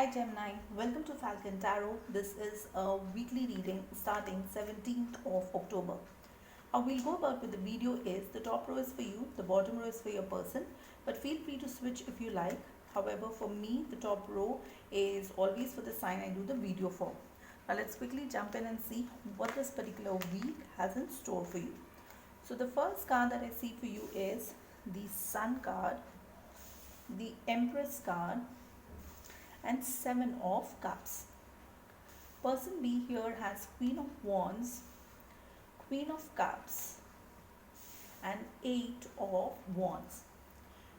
Hi Gemini, welcome to Falcon Tarot. This is a weekly reading starting 17th of October. How we'll go about with the video is the top row is for you, the bottom row is for your person, but feel free to switch if you like. However, for me, the top row is always for the sign I do the video for. Now let's quickly jump in and see what this particular week has in store for you. So the first card that I see for you is the Sun card, the Empress card, and Seven of Cups. Person B here has Queen of Wands, Queen of Cups, and Eight of Wands.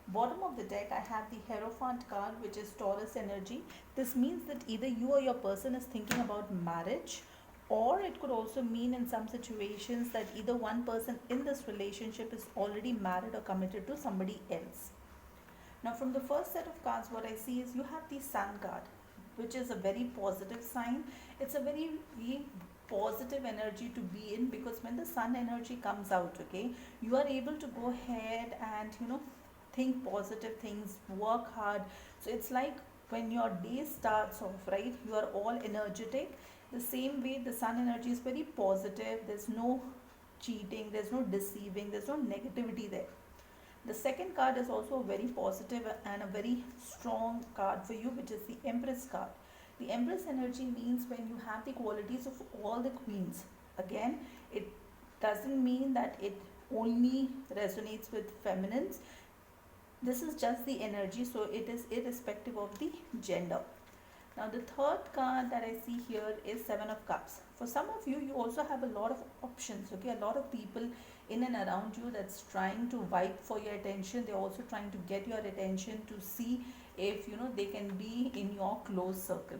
Bottom of the deck, I have the Hierophant card, which is Taurus energy. This means that either you or your person is thinking about marriage, or it could also mean in some situations that either one person in this relationship is already married or committed to somebody else. Now, from the first set of cards, what I see is you have the Sun card, which is a very positive sign. It's a very positive energy to be in, because when the Sun energy comes out, okay, you are able to go ahead and think positive things, work hard. So it's like when your day starts off, right, you are all energetic. The same way the Sun energy is very positive. There's no cheating, there's no deceiving, there's no negativity there. The second card is also very positive and a very strong card for you, which is the Empress card. The Empress energy means when you have the qualities of all the queens. Again, it doesn't mean that it only resonates with feminines. This is just the energy, so it is irrespective of the gender. Now the third card that I see here is Seven of Cups. For some of you, you also have a lot of options, okay? A lot of people in and around you that's trying to vibe for your attention. They're also trying to get your attention to see if, they can be in your close circle.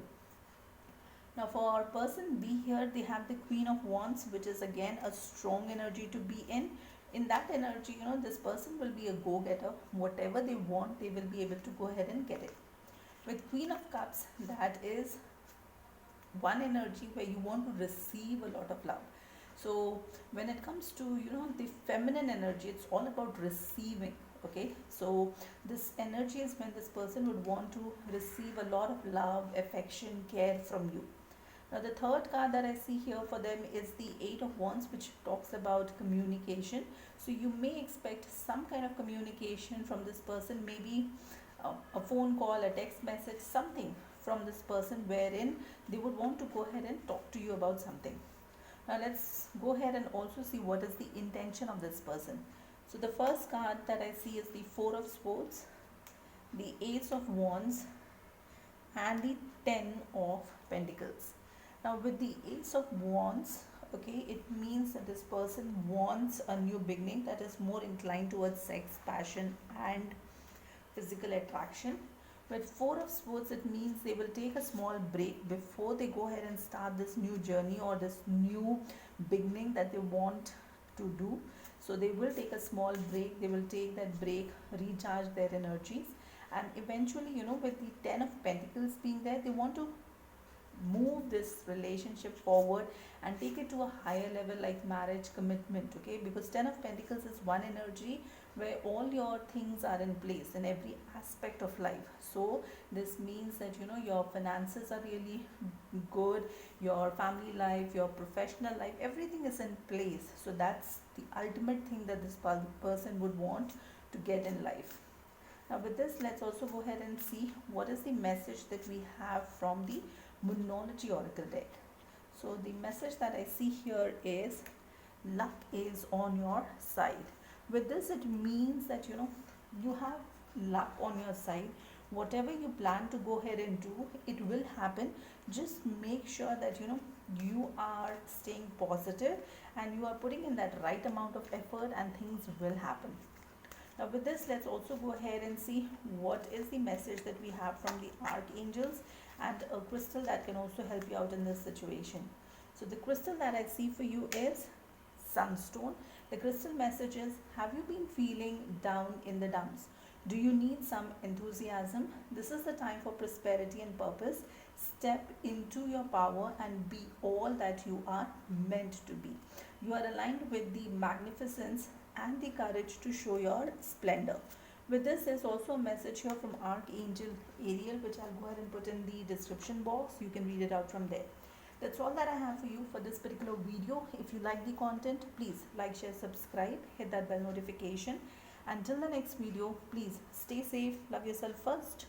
Now for our person B here, they have the Queen of Wands, which is again a strong energy to be in. In that energy, this person will be a go-getter. Whatever they want, they will be able to go ahead and get it. With Queen of Cups, that is one energy where you want to receive a lot of love. So when it comes to the feminine energy, it's all about receiving. Okay, so this energy is when this person would want to receive a lot of love, affection, care from you. Now the third card that I see here for them is the Eight of Wands, which talks about communication. So you may expect some kind of communication from this person, maybe a phone call, a text message, something from this person wherein they would want to go ahead and talk to you about something. Now let's go ahead and also see what is the intention of this person. So the first card that I see is the Four of Swords, the Ace of Wands, and the Ten of Pentacles. Now with the Ace of Wands, okay, it means that this person wants a new beginning, that is more inclined towards sex, passion, and physical attraction. With Four of Swords, it means they will take a small break before they go ahead and start this new journey or this new beginning that they want to do. So they will take a small break, they will take that break, recharge their energies, and eventually, with the Ten of Pentacles being there, they want to move this relationship forward and take it to a higher level, like marriage, commitment, okay? Because Ten of Pentacles is one energy where all your things are in place in every aspect of life. So this means that your finances are really good, your family life, your professional life, everything is in place. So that's the ultimate thing that this person would want to get in life. Now with this, let's also go ahead and see what is the message that we have from the Moonology Oracle deck. So the message that I see here is luck is on your side. With this, it means that you have luck on your side. Whatever you plan to go ahead and do, it will happen. Just make sure that you are staying positive and you are putting in that right amount of effort, and things will happen. Now with this, let's also go ahead and see what is the message that we have from the archangels and a crystal that can also help you out in this situation. So the crystal that I see for you is Sunstone. The crystal message is, have you been feeling down in the dumps? Do you need some enthusiasm? This is the time for prosperity and purpose. Step into your power and be all that you are meant to be. You are aligned with the magnificence and the courage to show your splendor. With this, there's also a message here from Archangel Ariel, which I'll go ahead and put in the description box. You can read it out from there. That's all that I have for you for this particular video. If you like the content, please like, share, subscribe, hit that bell notification. Until the next video, please stay safe, love yourself first.